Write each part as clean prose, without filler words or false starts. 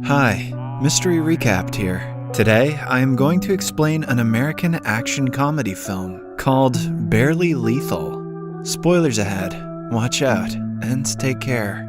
Hi, Mystery Recapped here. Today, I am going to explain an American action comedy film called Barely Lethal. Spoilers ahead, watch out, and take care.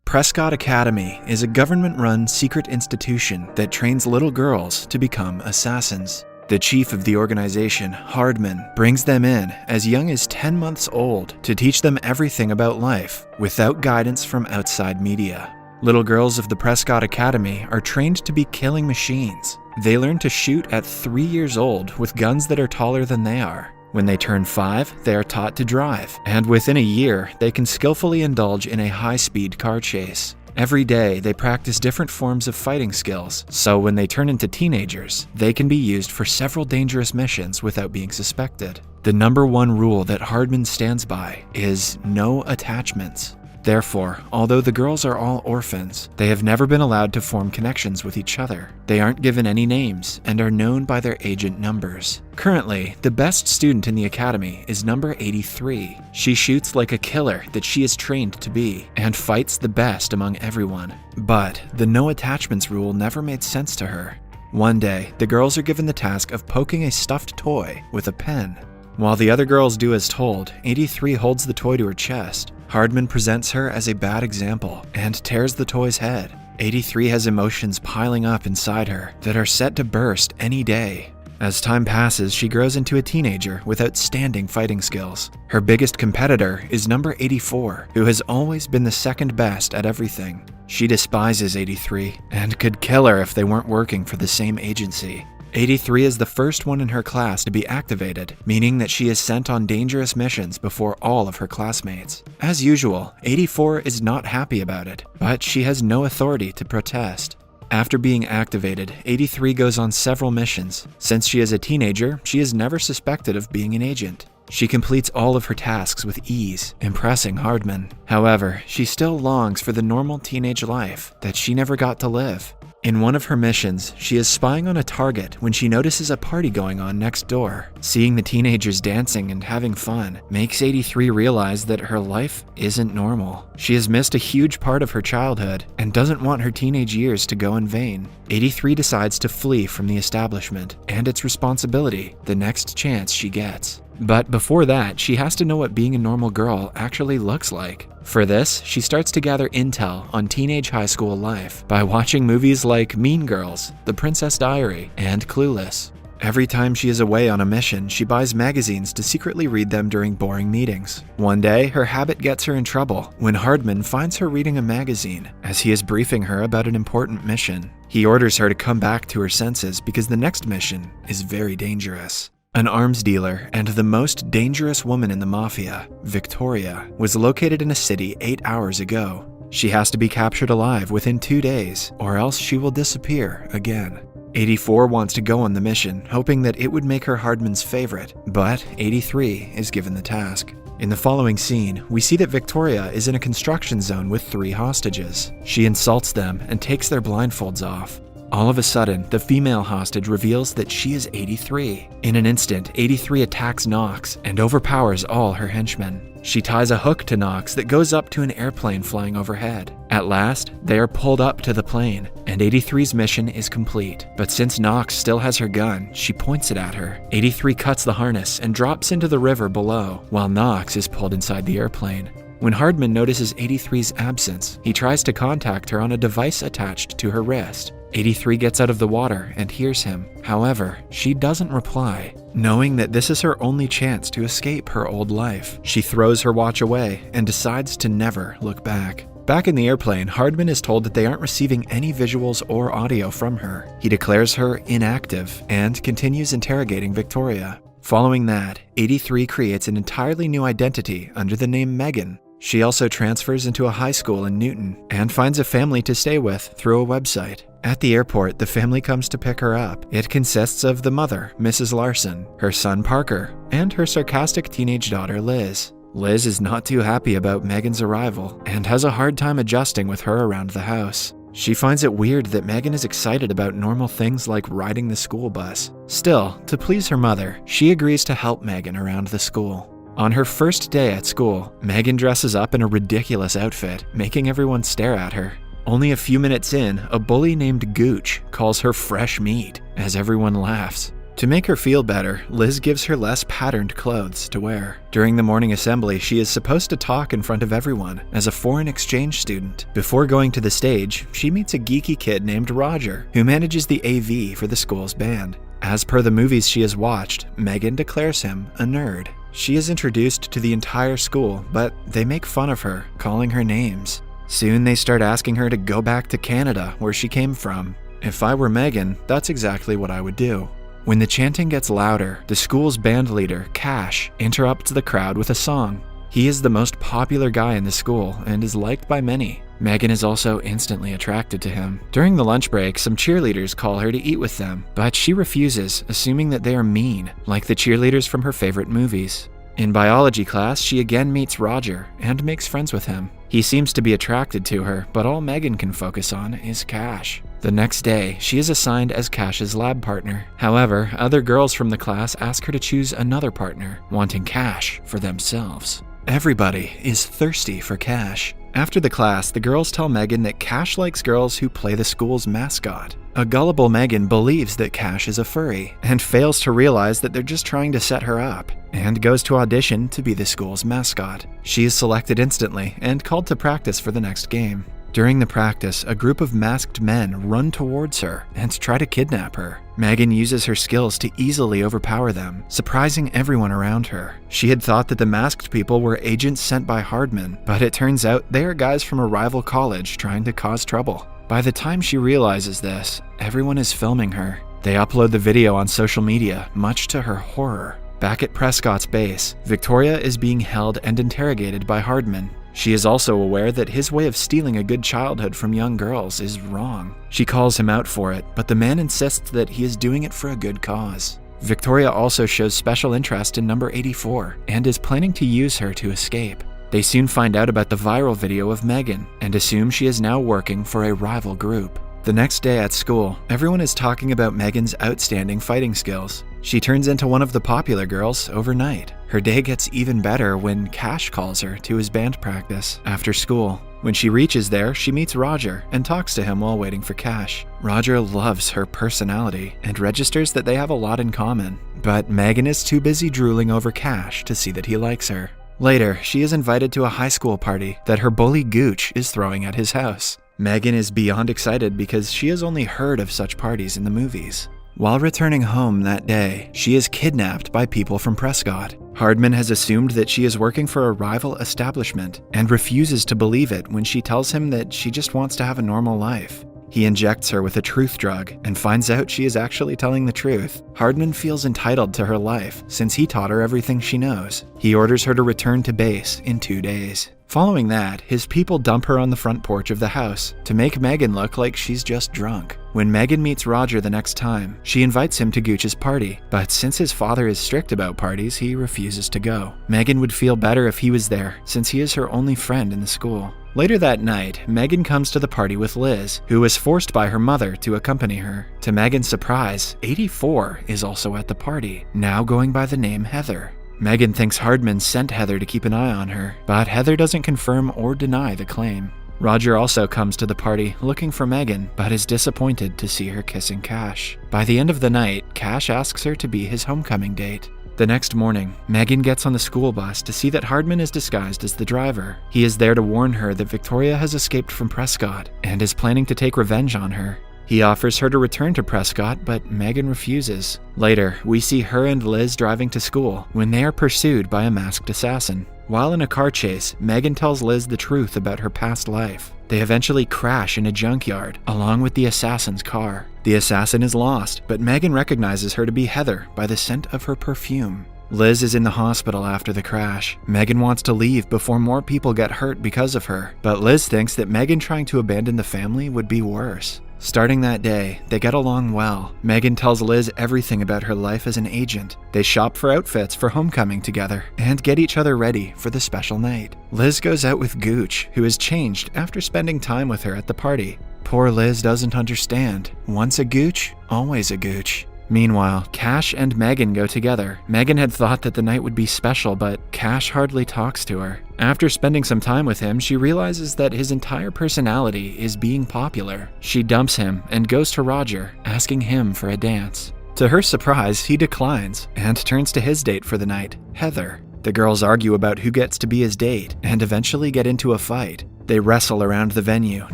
Prescott Academy is a government-run secret institution that trains little girls to become assassins. The chief of the organization, Hardman, brings them in as young as 10 months old to teach them everything about life without guidance from outside media. Little girls of the Prescott Academy are trained to be killing machines. They learn to shoot at 3 years old with guns that are taller than they are. When they turn 5, they are taught to drive, and within a year, they can skillfully indulge in a high-speed car chase. Every day, they practice different forms of fighting skills, so when they turn into teenagers, they can be used for several dangerous missions without being suspected. The #1 rule that Hardman stands by is no attachments. Therefore, although the girls are all orphans, they have never been allowed to form connections with each other. They aren't given any names and are known by their agent numbers. Currently, the best student in the academy is number 83. She shoots like a killer that she is trained to be, and fights the best among everyone. But the no attachments rule never made sense to her. One day, the girls are given the task of poking a stuffed toy with a pen. While the other girls do as told, 83 holds the toy to her chest. Hardman presents her as a bad example and tears the toy's head. 83 has emotions piling up inside her that are set to burst any day. As time passes, she grows into a teenager with outstanding fighting skills. Her biggest competitor is number 84, who has always been the second best at everything. She despises 83 and could kill her if they weren't working for the same agency. 83 is the first one in her class to be activated, meaning that she is sent on dangerous missions before all of her classmates. As usual, 84 is not happy about it, but she has no authority to protest. After being activated, 83 goes on several missions. Since she is a teenager, she is never suspected of being an agent. She completes all of her tasks with ease, impressing Hardman. However, she still longs for the normal teenage life that she never got to live. In one of her missions, she is spying on a target when she notices a party going on next door. Seeing the teenagers dancing and having fun makes 83 realize that her life isn't normal. She has missed a huge part of her childhood and doesn't want her teenage years to go in vain. 83 decides to flee from the establishment and its responsibility the next chance she gets. But before that, she has to know what being a normal girl actually looks like. For this, she starts to gather intel on teenage high school life by watching movies like Mean Girls, The Princess Diary, and Clueless. Every time she is away on a mission, she buys magazines to secretly read them during boring meetings. One day, her habit gets her in trouble when Hardman finds her reading a magazine as he is briefing her about an important mission. He orders her to come back to her senses because the next mission is very dangerous. An arms dealer and the most dangerous woman in the mafia, Victoria, was located in a city 8 hours ago. She has to be captured alive within 2 days, or else she will disappear again. 84 wants to go on the mission, hoping that it would make her Hardman's favorite, but 83 is given the task. In the following scene, we see that Victoria is in a construction zone with 3 hostages. She insults them and takes their blindfolds off. All of a sudden, the female hostage reveals that she is 83. In an instant, 83 attacks Knox and overpowers all her henchmen. She ties a hook to Knox that goes up to an airplane flying overhead. At last, they are pulled up to the plane, and 83's mission is complete. But since Knox still has her gun, she points it at her. 83 cuts the harness and drops into the river below, while Knox is pulled inside the airplane. When Hardman notices 83's absence, he tries to contact her on a device attached to her wrist. 83 gets out of the water and hears him. However, she doesn't reply. Knowing that this is her only chance to escape her old life, she throws her watch away and decides to never look back. Back in the airplane, Hardman is told that they aren't receiving any visuals or audio from her. He declares her inactive and continues interrogating Victoria. Following that, 83 creates an entirely new identity under the name Megan. She also transfers into a high school in Newton and finds a family to stay with through a website. At the airport, the family comes to pick her up. It consists of the mother, Mrs. Larson, her son Parker, and her sarcastic teenage daughter Liz. Liz is not too happy about Megan's arrival and has a hard time adjusting with her around the house. She finds it weird that Megan is excited about normal things like riding the school bus. Still, to please her mother, she agrees to help Megan around the school. On her first day at school, Megan dresses up in a ridiculous outfit, making everyone stare at her. Only a few minutes in, a bully named Gooch calls her fresh meat, as everyone laughs. To make her feel better, Liz gives her less patterned clothes to wear. During the morning assembly, she is supposed to talk in front of everyone as a foreign exchange student. Before going to the stage, she meets a geeky kid named Roger, who manages the AV for the school's band. As per the movies she has watched, Megan declares him a nerd. She is introduced to the entire school, but they make fun of her, calling her names. Soon they start asking her to go back to Canada, where she came from. If I were Megan, that's exactly what I would do. When the chanting gets louder, the school's band leader, Cash, interrupts the crowd with a song. He is the most popular guy in the school and is liked by many. Megan is also instantly attracted to him. During the lunch break, some cheerleaders call her to eat with them, but she refuses, assuming that they are mean, like the cheerleaders from her favorite movies. In biology class, she again meets Roger and makes friends with him. He seems to be attracted to her, but all Megan can focus on is Cash. The next day, she is assigned as Cash's lab partner. However, other girls from the class ask her to choose another partner, wanting Cash for themselves. Everybody is thirsty for Cash. After the class, the girls tell Megan that Cash likes girls who play the school's mascot. A gullible Megan believes that Cash is a furry and fails to realize that they're just trying to set her up, and goes to audition to be the school's mascot. She is selected instantly and called to practice for the next game. During the practice, a group of masked men run towards her and try to kidnap her. Megan uses her skills to easily overpower them, surprising everyone around her. She had thought that the masked people were agents sent by Hardman, but it turns out they are guys from a rival college trying to cause trouble. By the time she realizes this, everyone is filming her. They upload the video on social media, much to her horror. Back at Prescott's base, Victoria is being held and interrogated by Hardman. She is also aware that his way of stealing a good childhood from young girls is wrong. She calls him out for it, but the man insists that he is doing it for a good cause. Victoria also shows special interest in number 84 and is planning to use her to escape. They soon find out about the viral video of Megan and assume she is now working for a rival group. The next day at school, everyone is talking about Megan's outstanding fighting skills. She turns into one of the popular girls overnight. Her day gets even better when Cash calls her to his band practice after school. When she reaches there, she meets Roger and talks to him while waiting for Cash. Roger loves her personality and registers that they have a lot in common, but Megan is too busy drooling over Cash to see that he likes her. Later, she is invited to a high school party that her bully Gooch is throwing at his house. Megan is beyond excited because she has only heard of such parties in the movies. While returning home that day, she is kidnapped by people from Prescott. Hardman has assumed that she is working for a rival establishment and refuses to believe it when she tells him that she just wants to have a normal life. He injects her with a truth drug and finds out she is actually telling the truth. Hardman feels entitled to her life since he taught her everything she knows. He orders her to return to base in 2 days. Following that, his people dump her on the front porch of the house to make Megan look like she's just drunk. When Megan meets Roger the next time, she invites him to Gooch's party, but since his father is strict about parties, he refuses to go. Megan would feel better if he was there, since he is her only friend in the school. Later that night, Megan comes to the party with Liz, who was forced by her mother to accompany her. To Megan's surprise, 84 is also at the party, now going by the name Heather. Megan thinks Hardman sent Heather to keep an eye on her, but Heather doesn't confirm or deny the claim. Roger also comes to the party looking for Megan, but is disappointed to see her kissing Cash. By the end of the night, Cash asks her to be his homecoming date. The next morning, Megan gets on the school bus to see that Hardman is disguised as the driver. He is there to warn her that Victoria has escaped from Prescott and is planning to take revenge on her. He offers her to return to Prescott, but Megan refuses. Later, we see her and Liz driving to school when they are pursued by a masked assassin. While in a car chase, Megan tells Liz the truth about her past life. They eventually crash in a junkyard, along with the assassin's car. The assassin is lost, but Megan recognizes her to be Heather by the scent of her perfume. Liz is in the hospital after the crash. Megan wants to leave before more people get hurt because of her, but Liz thinks that Megan trying to abandon the family would be worse. Starting that day, they get along well. Megan tells Liz everything about her life as an agent. They shop for outfits for homecoming together and get each other ready for the special night. Liz goes out with Gooch, who has changed after spending time with her at the party. Poor Liz doesn't understand. Once a Gooch, always a Gooch. Meanwhile, Cash and Megan go together. Megan had thought that the night would be special, but Cash hardly talks to her. After spending some time with him, she realizes that his entire personality is being popular. She dumps him and goes to Roger, asking him for a dance. To her surprise, he declines and turns to his date for the night, Heather. The girls argue about who gets to be his date and eventually get into a fight. They wrestle around the venue,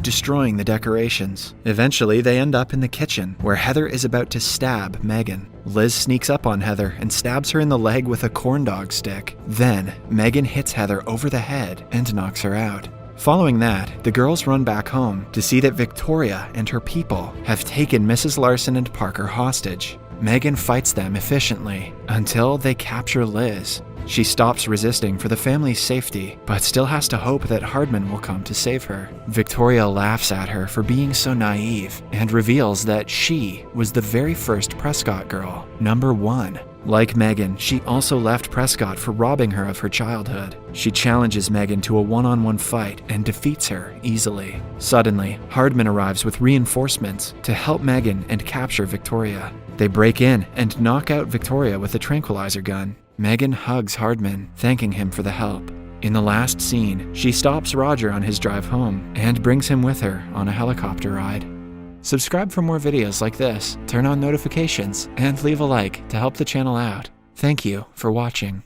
destroying the decorations. Eventually, they end up in the kitchen, where Heather is about to stab Megan. Liz sneaks up on Heather and stabs her in the leg with a corn dog stick. Then, Megan hits Heather over the head and knocks her out. Following that, the girls run back home to see that Victoria and her people have taken Mrs. Larson and Parker hostage. Megan fights them efficiently until they capture Liz. She stops resisting for the family's safety, but still has to hope that Hardman will come to save her. Victoria laughs at her for being so naive and reveals that she was the very first Prescott girl, number 1. Like Megan, she also left Prescott for robbing her of her childhood. She challenges Megan to a one-on-one fight and defeats her easily. Suddenly, Hardman arrives with reinforcements to help Megan and capture Victoria. They break in and knock out Victoria with a tranquilizer gun. Megan hugs Hardman, thanking him for the help. In the last scene, she stops Roger on his drive home and brings him with her on a helicopter ride. Subscribe for more videos like this, turn on notifications, and leave a like to help the channel out. Thank you for watching.